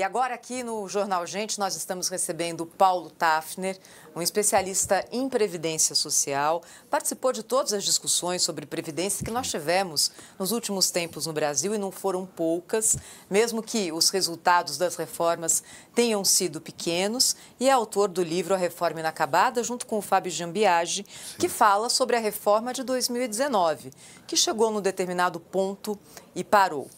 E agora aqui no Jornal Gente nós estamos recebendo o Paulo Tafner, um especialista em Previdência Social. Participou de todas as discussões sobre Previdência que nós tivemos nos últimos tempos no Brasil e não foram poucas, mesmo que os resultados das reformas tenham sido pequenos. E é autor do livro A Reforma Inacabada, junto com o Fábio Giambiagi, que fala sobre a reforma de 2019, que chegou num determinado ponto e parou.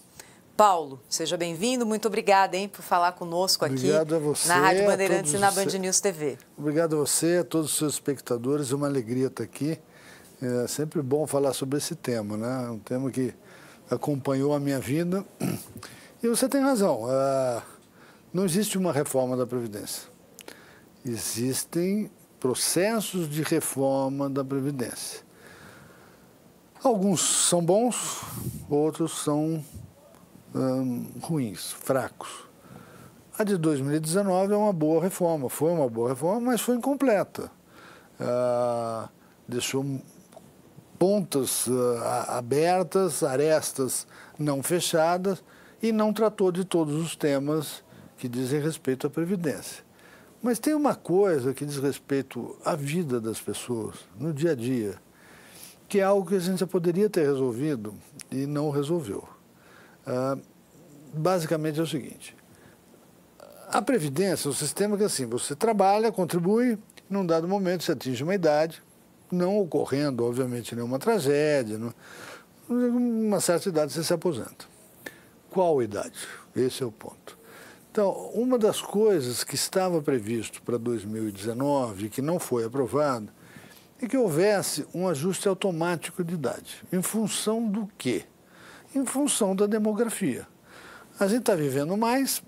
Paulo, seja bem-vindo. Muito obrigada, por falar conosco aqui na Rádio Bandeirantes e na Band News TV. Obrigado a você, a todos os seus espectadores. É uma alegria estar aqui. É sempre bom falar sobre esse tema, né? Um tema que acompanhou a minha vida. E você tem razão. Não existe uma reforma da Previdência. Existem processos de reforma da Previdência. Alguns são bons, outros são ruins, fracos. A de 2019 é uma boa reforma, foi uma boa reforma, mas foi incompleta. Deixou pontas abertas, arestas não fechadas e não tratou de todos os temas que dizem respeito à Previdência. Mas tem uma coisa que diz respeito à vida das pessoas, no dia a dia, que é algo que a gente já poderia ter resolvido e não resolveu. Basicamente é o seguinte: a Previdência é um sistema que, assim, você trabalha, contribui, num dado momento você atinge uma idade, não ocorrendo, obviamente, nenhuma tragédia, uma certa idade você se aposenta. Qual idade? Esse é o ponto. Então, uma das coisas que estava previsto para 2019 e que não foi aprovado é que houvesse um ajuste automático de idade. Em função do quê? Em função da demografia. A gente está vivendo mais,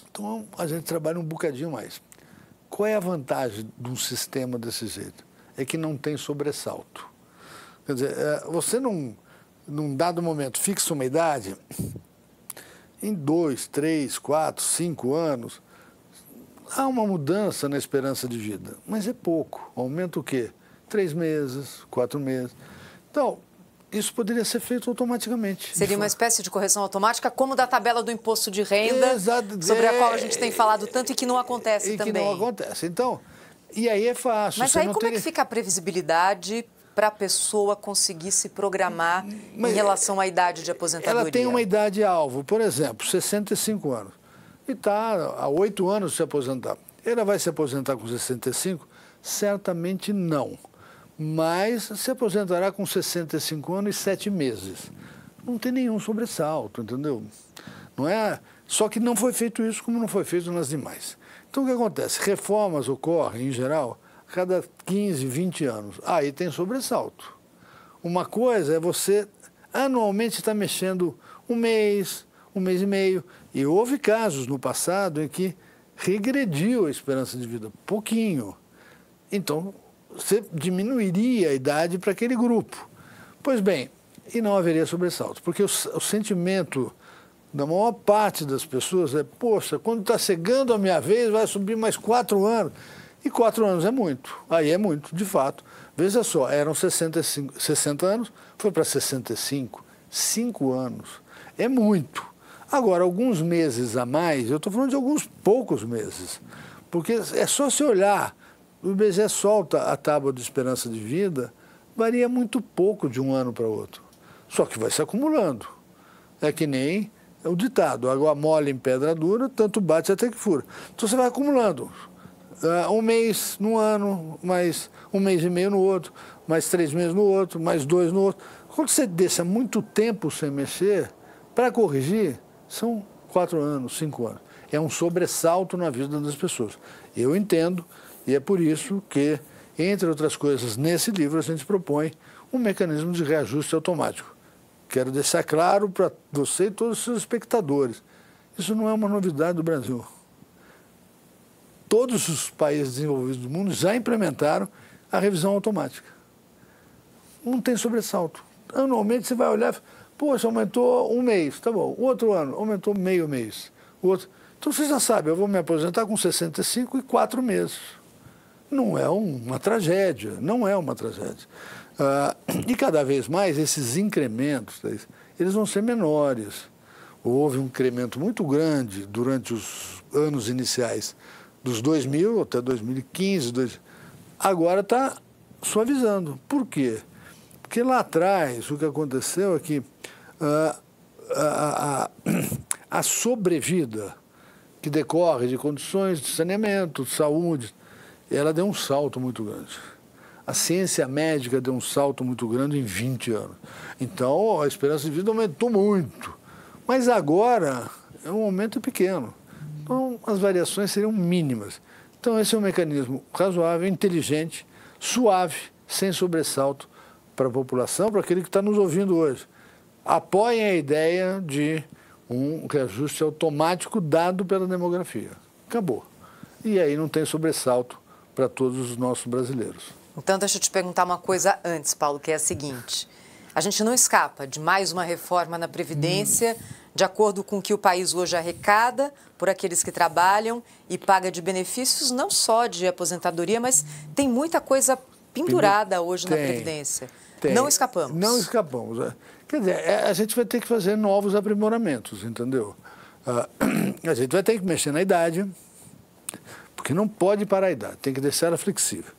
então a gente trabalha um bocadinho mais. Qual é a vantagem de um sistema desse jeito? É que não tem sobressalto. Quer dizer, você num dado momento fixa uma idade, em 2, 3, 4, 5 anos, há uma mudança na esperança de vida, mas é pouco. Aumenta o quê? 3 meses, 4 meses. Então, isso poderia ser feito automaticamente. Seria uma espécie de correção automática, como da tabela do imposto de renda, sobre a qual a gente tem falado tanto e que não acontece também. E que não acontece. Então, e aí é fácil. Mas aí como é que fica a previsibilidade para a pessoa conseguir se programar em relação à idade de aposentadoria? Ela tem uma idade-alvo, por exemplo, 65 anos. E está há 8 anos se aposentar. Ela vai se aposentar com 65? Certamente não. Mas se aposentará com 65 anos e 7 meses. Não tem nenhum sobressalto, entendeu? Não é? Só que não foi feito isso como não foi feito nas demais. Então, o que acontece? Reformas ocorrem, em geral, a cada 15, 20 anos. Aí tem sobressalto. Uma coisa é você anualmente estar mexendo um mês e meio. E houve casos no passado em que regrediu a esperança de vida, pouquinho. Então, você diminuiria a idade para aquele grupo. Pois bem, e não haveria sobressalto, porque o sentimento da maior parte das pessoas é: poxa, quando está chegando a minha vez, vai subir mais 4 anos. E 4 anos é muito, aí é muito, de fato. Veja só, eram 60 anos, foi para 65, 5 anos, é muito. Agora, alguns meses a mais, eu estou falando de alguns poucos meses, porque é só se olhar. O IBGE solta a tábua de esperança de vida, varia muito pouco de um ano para outro. Só que vai se acumulando. É que nem o ditado: água mole em pedra dura, tanto bate até que fura. Então você vai acumulando. Um mês num ano, mais um mês e meio no outro, mais 3 meses no outro, mais 2 no outro. Quando você deixa muito tempo sem mexer, para corrigir, são 4 anos, 5 anos. É um sobressalto na vida das pessoas. Eu entendo. E é por isso que, entre outras coisas, nesse livro a gente propõe um mecanismo de reajuste automático. Quero deixar claro para você e todos os seus espectadores: isso não é uma novidade do Brasil. Todos os países desenvolvidos do mundo já implementaram a revisão automática. Não tem sobressalto. Anualmente você vai olhar: poxa, aumentou um mês, tá bom. O outro ano aumentou meio mês. O outro... Então você já sabe, eu vou me aposentar com 65 e 4 meses. Não é uma tragédia, não é uma tragédia. E cada vez mais esses incrementos, eles vão ser menores. houve um incremento muito grande durante os anos iniciais dos 2000 até 2015, agora está suavizando. Por quê? Porque lá atrás o que aconteceu é que a sobrevida que decorre de condições de saneamento, de saúde, ela deu um salto muito grande. A ciência médica deu um salto muito grande em 20 anos. Então, a esperança de vida aumentou muito. Mas agora, é um aumento pequeno. Então, as variações seriam mínimas. Então, esse é um mecanismo razoável, inteligente, suave, sem sobressalto para a população, para aquele que está nos ouvindo hoje. Apoiem a ideia de um reajuste automático dado pela demografia. Acabou. E aí não tem sobressalto para todos os nossos brasileiros. Então, deixa eu te perguntar uma coisa antes, Paulo, que é a seguinte. A gente não escapa de mais uma reforma na Previdência, de acordo com o que o país hoje arrecada por aqueles que trabalham e paga de benefícios, não só de aposentadoria, mas tem muita coisa pendurada hoje na Previdência. Não escapamos. Não escapamos. Quer dizer, a gente vai ter que fazer novos aprimoramentos, entendeu? A gente vai ter que mexer na idade, porque não pode parar a idade, tem que deixar ela flexível.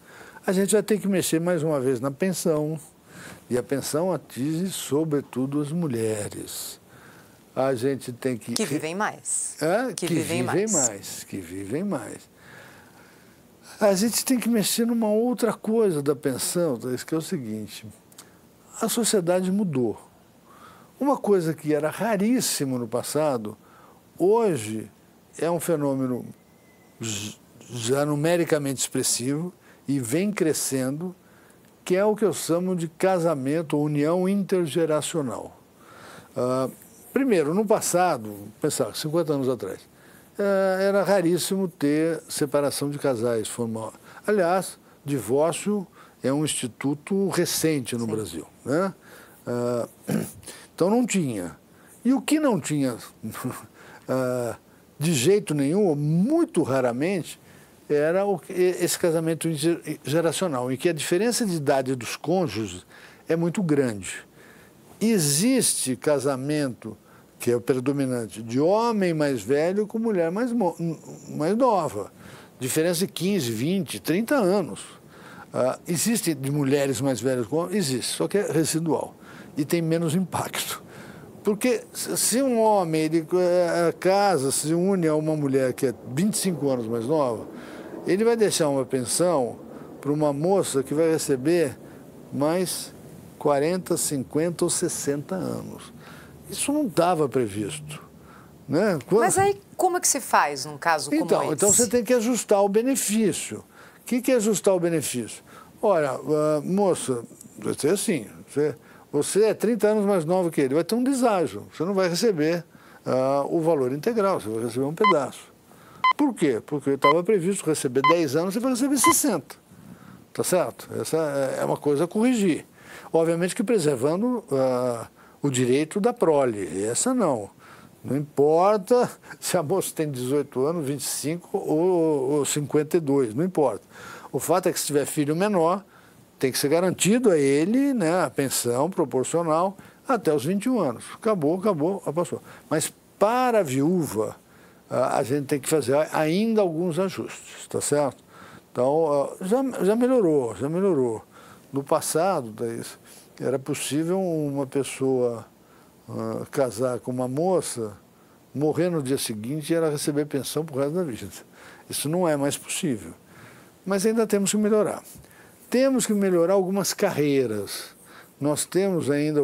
A gente vai ter que mexer mais uma vez na pensão, e a pensão atinge sobretudo as mulheres. A gente tem que... Que vivem mais. Que vivem mais. A gente tem que mexer numa outra coisa da pensão, que é o seguinte: a sociedade mudou. Uma coisa que era raríssimo no passado, hoje é um fenômeno já numericamente expressivo e vem crescendo, que é o que eu chamo de casamento ou união intergeracional. Primeiro, no passado, pensar 50 anos atrás, era raríssimo ter separação de casais formal. Aliás, divórcio é um instituto recente no Brasil, né? Então não tinha. E o que não tinha de jeito nenhum, ou muito raramente, era esse casamento geracional, em que a diferença de idade dos cônjuges é muito grande. Existe casamento, que é o predominante, de homem mais velho com mulher mais nova. Diferença de 15, 20, 30 anos. Existe de mulheres mais velhas com homens? Existe, só que é residual e tem menos impacto. Porque se um homem ele casa, se une a uma mulher que é 25 anos mais nova, ele vai deixar uma pensão para uma moça que vai receber mais 40, 50 ou 60 anos. Isso não estava previsto, né? Mas aí como é que se faz num caso como esse? Então você tem que ajustar o benefício. O que é ajustar o benefício? Olha, moça, vai ser assim, você é 30 anos mais nova que ele, vai ter um deságio, você não vai receber o valor integral, você vai receber um pedaço. Por quê? Porque estava previsto receber 10 anos, você vai receber 60. Tá certo? Essa é uma coisa a corrigir. Obviamente que preservando o direito da prole. Essa não. Não importa se a moça tem 18 anos, 25 ou 52, não importa. O fato é que se tiver filho menor, tem que ser garantido a ele, né, a pensão proporcional até os 21 anos. Acabou, passou. Mas para a viúva, a gente tem que fazer ainda alguns ajustes, tá certo? Então, já melhorou. No passado, era possível uma pessoa casar com uma moça, morrer no dia seguinte e ela receber pensão pro resto da vida. Isso não é mais possível. Mas ainda temos que melhorar. Temos que melhorar algumas carreiras. Nós temos ainda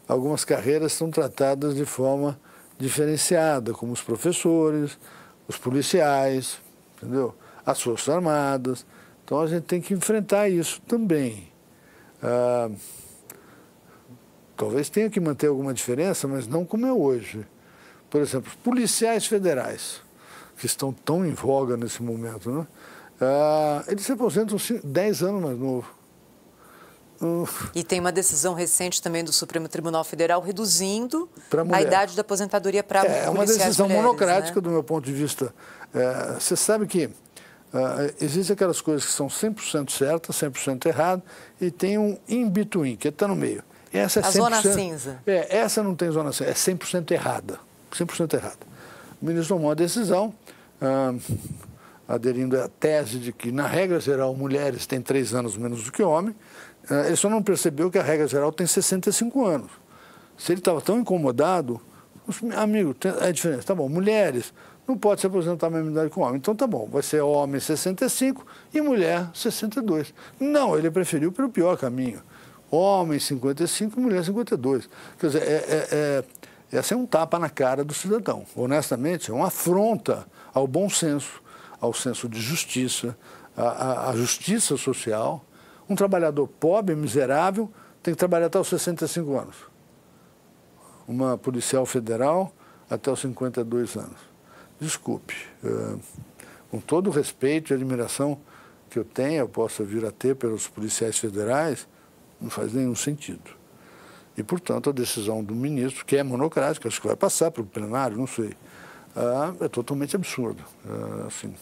algumas carreiras que são tratadas de forma diferenciada, como os professores, os policiais, entendeu? As Forças Armadas. Então a gente tem que enfrentar isso também. Talvez tenha que manter alguma diferença, mas não como é hoje. Por exemplo, os policiais federais, que estão tão em voga nesse momento, né? Eles se aposentam 10 anos mais novo. E tem uma decisão recente também do Supremo Tribunal Federal reduzindo a idade da aposentadoria para policiais mulheres. É uma decisão monocrática, né? Do meu ponto de vista. Você sabe que existem aquelas coisas que são 100% certas, 100% erradas, e tem um in-between, que está no meio. Essa é 100%, zona cinza. Essa não tem zona cinza, é 100% errada. 100% errada. O ministro tomou uma decisão, aderindo à tese de que, na regra geral, mulheres têm 3 anos menos do que homem. Ele só não percebeu que a regra geral tem 65 anos. Se ele estava tão incomodado, amigo, é diferente. Tá bom, mulheres não pode se aposentar na mesma idade que o homem. Então tá bom, vai ser homem 65 e mulher 62. Não, ele preferiu pelo pior caminho. Homem 55 e mulher 52. Quer dizer, essa é um tapa na cara do cidadão. Honestamente, é uma afronta ao bom senso, ao senso de justiça, à justiça social. Um trabalhador pobre, miserável, tem que trabalhar até os 65 anos. Uma policial federal até os 52 anos. Desculpe, com todo o respeito e admiração que eu tenho, eu posso vir a ter pelos policiais federais, não faz nenhum sentido. E, portanto, a decisão do ministro, que é monocrática, acho que vai passar para o plenário, não sei, é totalmente absurda. Assim,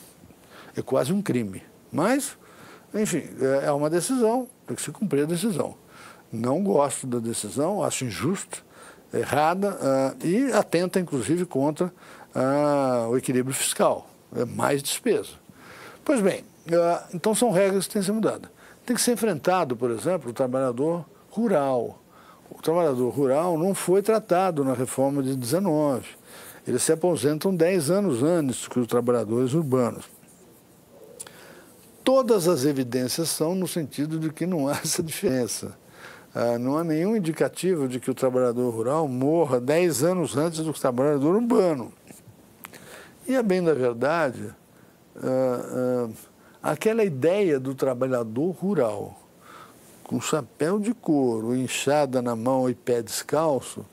é quase um crime. Mas, enfim, é uma decisão, tem que se cumprir a decisão. Não gosto da decisão, acho injusta, errada e atenta, inclusive, contra o equilíbrio fiscal. É mais despesa. Pois bem, então são regras que têm que ser mudadas. Tem que ser enfrentado, por exemplo, o trabalhador rural. O trabalhador rural não foi tratado na reforma de 19. Eles se aposentam 10 anos antes que os trabalhadores urbanos. Todas as evidências são no sentido de que não há essa diferença. Não há nenhum indicativo de que o trabalhador rural morra 10 anos antes do trabalhador urbano. E, a bem da verdade, aquela ideia do trabalhador rural, com chapéu de couro, enxada na mão e pé descalço,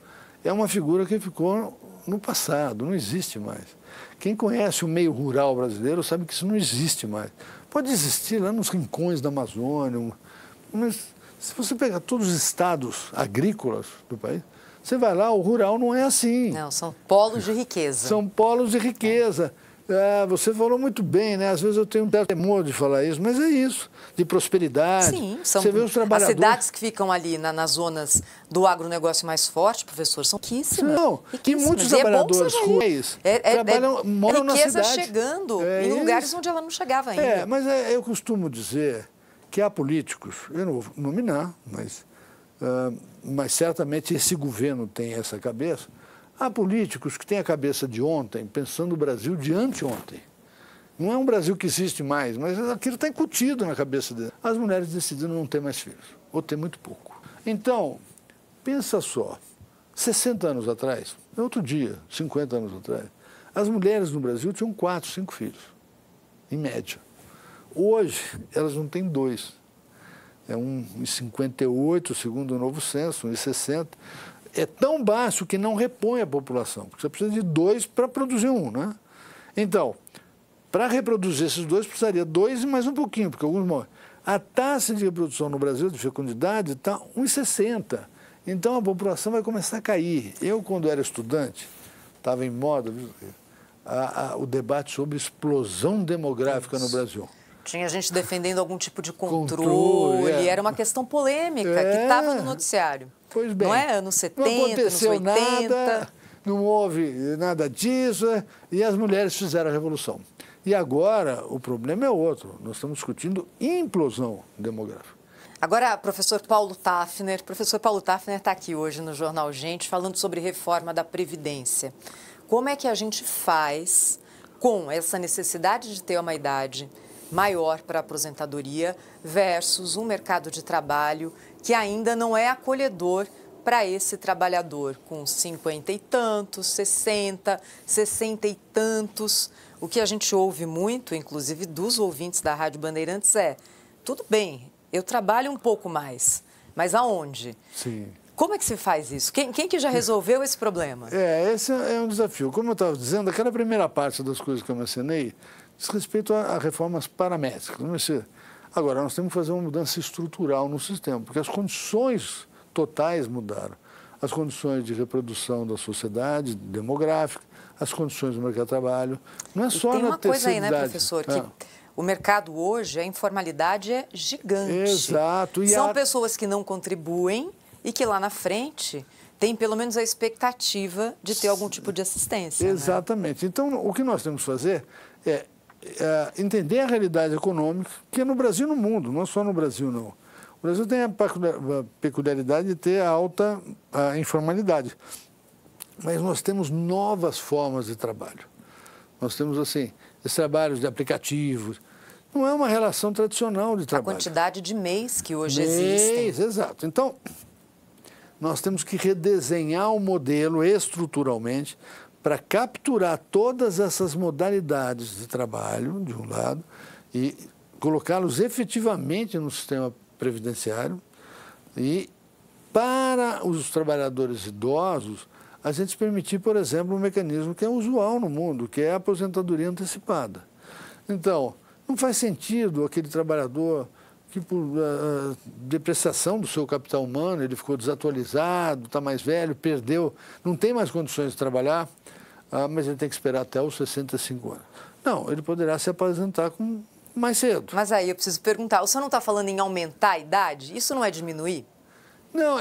é uma figura que ficou no passado, não existe mais. Quem conhece o meio rural brasileiro sabe que isso não existe mais. Pode existir lá nos rincões da Amazônia, mas se você pegar todos os estados agrícolas do país, você vai lá, o rural não é assim. Não, são polos de riqueza. São polos de riqueza. Você falou muito bem, né? Às vezes eu tenho um temor de falar isso, mas é isso, de prosperidade. Sim, são você vê os trabalhadores... As cidades que ficam ali nas zonas do agronegócio mais forte, professor, são riquíssimas. Não, e muitos trabalhadores rurais moram na cidade. Riqueza chegando em lugares onde ela não chegava ainda. Mas eu costumo dizer que há políticos, eu não vou nominar, mas certamente esse governo tem essa cabeça. Há políticos que têm a cabeça de ontem, pensando o Brasil de anteontem. Não é um Brasil que existe mais, mas aquilo está incutido na cabeça deles. As mulheres decidiram não ter mais filhos, ou ter muito pouco. Então, pensa só, 60 anos atrás, outro dia, 50 anos atrás, as mulheres no Brasil tinham 4, 5 filhos, em média. Hoje, elas não têm 2. É 1,58, segundo o novo censo, 1,60. É tão baixo que não repõe a população, porque você precisa de 2 para produzir 1, né? Então, para reproduzir esses 2, precisaria 2 e mais um pouquinho, porque alguns morrem. A taxa de reprodução no Brasil, de fecundidade, está 1,60. Então, a população vai começar a cair. Eu, quando era estudante, estava em moda o debate sobre explosão demográfica no Brasil. Tinha gente defendendo algum tipo de controle. Era uma questão polêmica que estava no noticiário. Pois bem. Não é? Anos 70, não aconteceu anos 80. Nada, não houve nada disso, e as mulheres fizeram a revolução. E agora o problema é outro. Nós estamos discutindo implosão demográfica. Agora, professor Paulo Tafner está aqui hoje no Jornal Gente falando sobre reforma da Previdência. Como é que a gente faz com essa necessidade de ter uma idade maior para a aposentadoria versus um mercado de trabalho que ainda não é acolhedor para esse trabalhador com 50 e tantos, 60, 60 e tantos. O que a gente ouve muito, inclusive dos ouvintes da Rádio Bandeirantes, tudo bem, eu trabalho um pouco mais, mas aonde? Sim. Como é que se faz isso? Quem que já resolveu esse problema? Esse é um desafio. Como eu estava dizendo, aquela primeira parte das coisas que eu mencionei diz respeito a reformas paramétricas. Agora, nós temos que fazer uma mudança estrutural no sistema, porque as condições totais mudaram. As condições de reprodução da sociedade demográfica, as condições do mercado de trabalho. Não é só na terceira idade. Tem uma coisa aí, né, professor, que o mercado hoje, a informalidade é gigante. Exato. São pessoas que não contribuem e que lá na frente tem pelo menos a expectativa de ter algum tipo de assistência. Exatamente. Né? Então, o que nós temos que fazer é entender a realidade econômica, que é no Brasil e no mundo, não só no Brasil, não. O Brasil tem a peculiaridade de ter alta informalidade, mas nós temos novas formas de trabalho. Nós temos, assim, esses trabalhos de aplicativos. Não é uma relação tradicional de trabalho. A quantidade de MEIs que hoje existem. Exato. Então, nós temos que redesenhar o modelo estruturalmente para capturar todas essas modalidades de trabalho, de um lado, e colocá-los efetivamente no sistema previdenciário. E, para os trabalhadores idosos, a gente permitir, por exemplo, um mecanismo que é usual no mundo, que é a aposentadoria antecipada. Então, não faz sentido aquele trabalhador que, por depreciação do seu capital humano, ele ficou desatualizado, está mais velho, perdeu, não tem mais condições de trabalhar, mas ele tem que esperar até os 65 anos. Não, ele poderá se aposentar mais cedo. Mas aí eu preciso perguntar, o senhor não está falando em aumentar a idade? Isso não é diminuir? Não,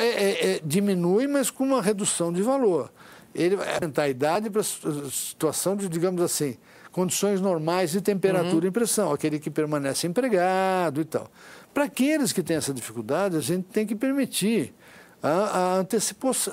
diminui, mas com uma redução de valor. Ele vai aumentar a idade para a situação de, digamos assim, condições normais de temperatura e pressão, aquele que permanece empregado e tal. Para aqueles que têm essa dificuldade, a gente tem que permitir a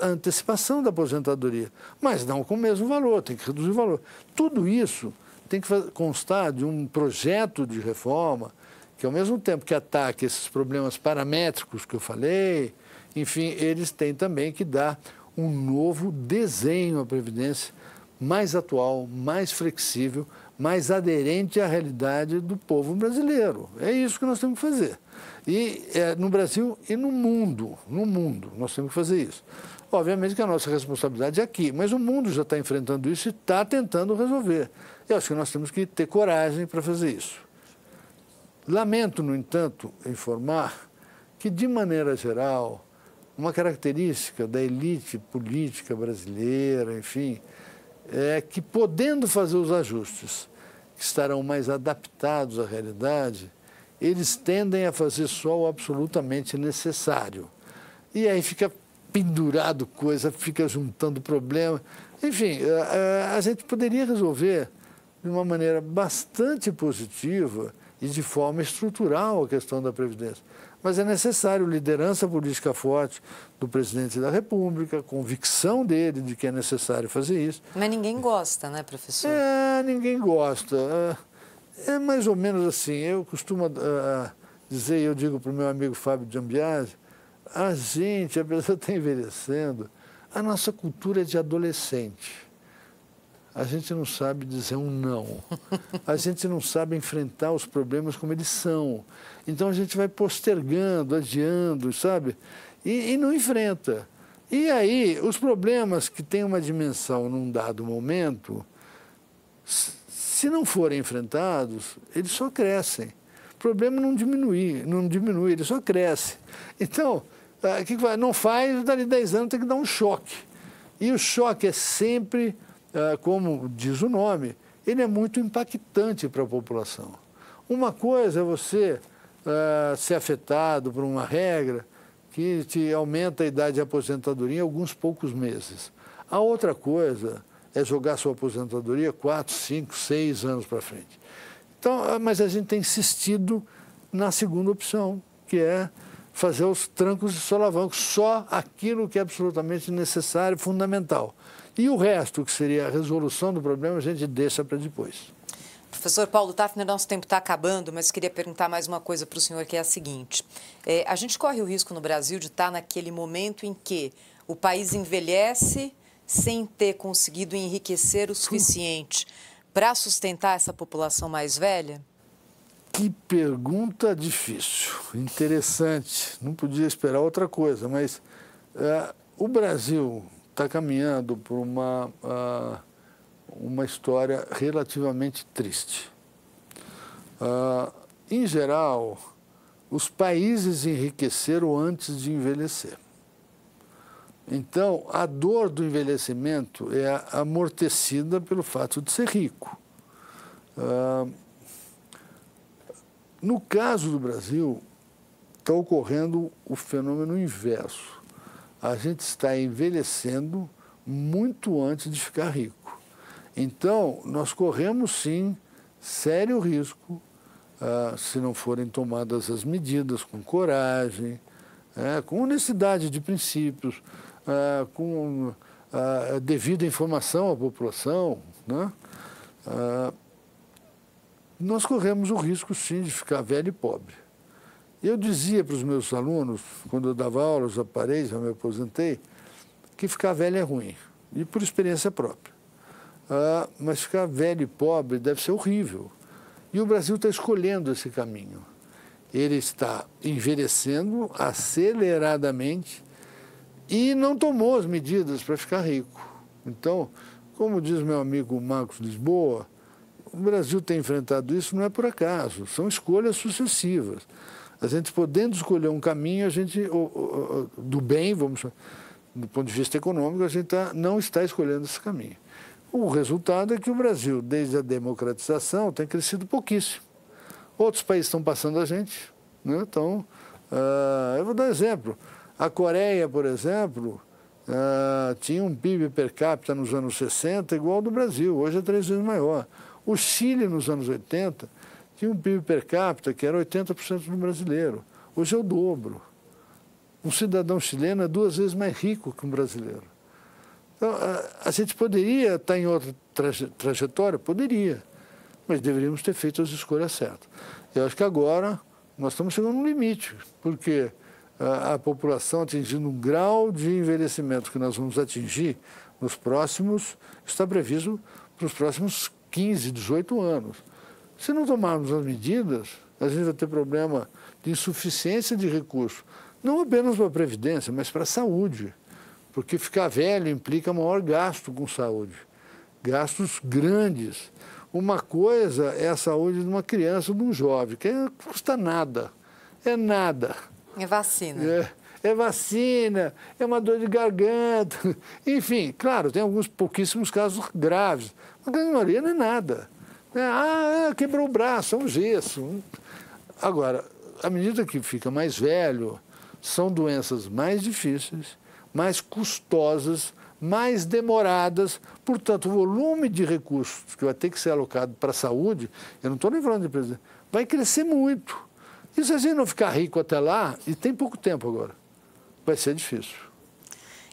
antecipação da aposentadoria, mas não com o mesmo valor, tem que reduzir o valor. Tudo isso tem que constar de um projeto de reforma que, ao mesmo tempo que ataque esses problemas paramétricos que eu falei, enfim, eles têm também que dar um novo desenho à Previdência mais atual, mais flexível, mais aderente à realidade do povo brasileiro. É isso que nós temos que fazer. E no Brasil e no mundo nós temos que fazer isso. Obviamente que a nossa responsabilidade é aqui, mas o mundo já está enfrentando isso e está tentando resolver. Eu acho que nós temos que ter coragem para fazer isso. Lamento, no entanto, informar que, de maneira geral, uma característica da elite política brasileira, enfim, é que, podendo fazer os ajustes que estarão mais adaptados à realidade, eles tendem a fazer só o absolutamente necessário. E aí fica pendurado coisa, fica juntando problema. Enfim, a gente poderia resolver de uma maneira bastante positiva e de forma estrutural a questão da Previdência. Mas é necessário liderança política forte do presidente da República, convicção dele de que é necessário fazer isso. Mas ninguém gosta, né, professor? Ninguém gosta. É mais ou menos assim. Eu costumo dizer, eu digo para o meu amigo Fábio Giambiase, a gente, apesar de estar envelhecendo, a nossa cultura é de adolescente. A gente não sabe dizer um não. A gente não sabe enfrentar os problemas como eles são. Então a gente vai postergando, adiando, sabe? E não enfrenta. E aí, os problemas que têm uma dimensão num dado momento, se não forem enfrentados, eles só crescem. O problema não diminui, ele só cresce. Então, o que vai? Não faz, dali 10 anos tem que dar um choque. E o choque é sempre, como diz o nome, ele é muito impactante para a população. Uma coisa é você ser afetado por uma regra que te aumenta a idade de aposentadoria em alguns poucos meses. A outra coisa é jogar sua aposentadoria 4, 5, 6 anos para frente. Então, mas a gente tem insistido na segunda opção, que é fazer os trancos e solavancos, só aquilo que é absolutamente necessário, fundamental. E o resto, que seria a resolução do problema, a gente deixa para depois. Professor Paulo Tafner, nosso tempo está acabando, mas queria perguntar mais uma coisa para o senhor, que é a seguinte. A gente corre o risco no Brasil de estar naquele momento em que o país envelhece sem ter conseguido enriquecer o suficiente para sustentar essa população mais velha? Que pergunta difícil, interessante. Não podia esperar outra coisa, mas o Brasil está caminhando por uma história relativamente triste. Em geral, os países enriqueceram antes de envelhecer. Então, a dor do envelhecimento é amortecida pelo fato de ser rico. No caso do Brasil, está ocorrendo o fenômeno inverso. a gente está envelhecendo muito antes de ficar rico. Então, nós corremos, sim, sério risco, se não forem tomadas as medidas com coragem, com honestidade de princípios, com devida informação à população, né? Nós corremos o risco, sim, de ficar velho e pobre. Eu dizia para os meus alunos, quando eu dava aula, já parei, já me aposentei, que ficar velho é ruim, e por experiência própria. Mas ficar velho e pobre deve ser horrível. E o Brasil está escolhendo esse caminho. Ele está envelhecendo aceleradamente e não tomou as medidas para ficar rico. Então, como diz meu amigo Marcos Lisboa, o Brasil tem enfrentado isso não é por acaso, são escolhas sucessivas. A gente podendo escolher um caminho, a gente, do bem, vamos, do ponto de vista econômico, a gente não está escolhendo esse caminho. O resultado é que o Brasil, desde a democratização, tem crescido pouquíssimo. Outros países estão passando a gente, né? Então, eu vou dar um exemplo. A Coreia, por exemplo, tinha um PIB per capita nos anos 60 igual ao do Brasil, hoje é 3 vezes maior. O Chile, nos anos 80, tinha um PIB per capita que era 80% do brasileiro. Hoje é o dobro. Um cidadão chileno é 2 vezes mais rico que um brasileiro. Então, a gente poderia estar em outra trajetória? Poderia, mas deveríamos ter feito as escolhas certas. Eu acho que agora nós estamos chegando no limite, porque a população atingindo um grau de envelhecimento que nós vamos atingir nos próximos, está previsto para os próximos 15, 18 anos. Se não tomarmos as medidas, a gente vai ter problema de insuficiência de recursos, não apenas para a Previdência, mas para a saúde. Porque ficar velho implica maior gasto com saúde, gastos grandes. Uma coisa é a saúde de uma criança ou de um jovem, que custa nada, é nada. É vacina. É vacina, é uma dor de garganta, enfim, claro, tem alguns pouquíssimos casos graves, mas a grande maioria não é nada. Quebrou o braço, é um gesso. Agora, à medida que fica mais velho, são doenças mais difíceis, mais custosas, mais demoradas, portanto, o volume de recursos que vai ter que ser alocado para a saúde, eu não estou nem falando de presidente, vai crescer muito. E se a gente não ficar rico até lá, e tem pouco tempo agora, vai ser difícil.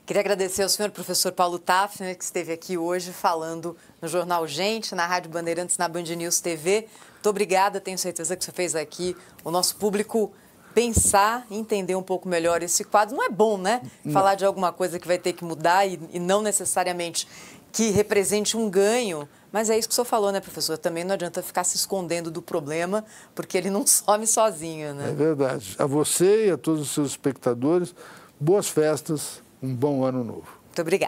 Queria agradecer ao senhor professor Paulo Tafner, que esteve aqui hoje falando no Jornal Gente, na Rádio Bandeirantes, na Band News TV. Muito obrigada, tenho certeza que você fez aqui o nosso público pensar, entender um pouco melhor esse quadro. Não é bom, né? Não. Falar de alguma coisa que vai ter que mudar e não necessariamente que represente um ganho. Mas é isso que o senhor falou, né, professor? Também não adianta ficar se escondendo do problema, porque ele não some sozinho, né? É verdade. A você e a todos os seus espectadores, boas festas, um bom ano novo. Muito obrigada.